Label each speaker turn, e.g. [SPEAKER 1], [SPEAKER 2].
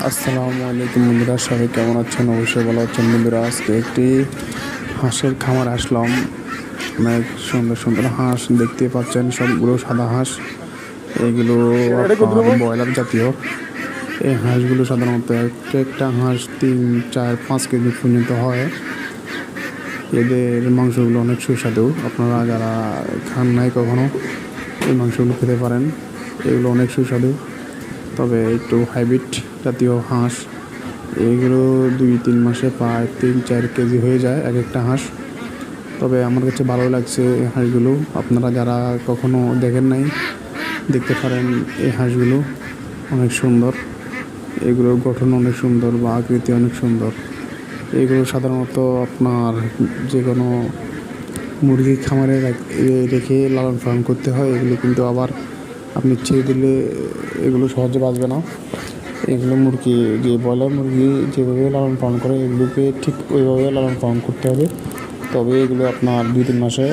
[SPEAKER 1] আসসালামু আলাইকুম বন্ধুরা, সবাই কেমন আছেন? অবশ্যই ভালো আছেন বন্ধুরা। আজকে একটি হাঁসের খামার আসলাম। অনেক সুন্দর সুন্দর হাঁস দেখতে পাচ্ছেন, সবগুলো সাদা হাঁস। এগুলো আপনার ব্রয়লার জাতীয়। এই হাঁসগুলো সাধারণত একটা হাঁস 3, 4, 5 কেজি পর্যন্ত হয়। এদের মাংসগুলো অনেক সুস্বাদু। আপনারা যারা খান নাই কখনো, এই মাংসগুলো খেতে পারেন। এগুলো অনেক সুস্বাদু, তবে একটু হাইব্রিড জাতীয় হাঁস। এগুলো 2-3 মাসে প্রায় 3-4 কেজি হয়ে যায় এক একটা হাঁস। তবে আমার কাছে ভালো লাগছে এই হাঁসগুলো। আপনারা যারা কখনো দেখেন নাই, দেখতে পারেন। এই হাঁসগুলো অনেক সুন্দর। এগুলোর গঠন অনেক সুন্দর বা আকৃতি অনেক সুন্দর। এগুলো সাধারণত আপনার যে কোনো মুরগি খামারে রেখে লালন পালন করতে হয়। এগুলো কিন্তু আবার আপনি ছেড়ে দিলে এগুলো সহজে বাঁচবে না। এগুলো মুরগি, যে ব্রয়লার মুরগি যেভাবে লালন পালন করে, এগুলোকে ঠিক ওইভাবে লালন পালন করতে হবে। তবে এগুলো আপনার 2-3 মাসে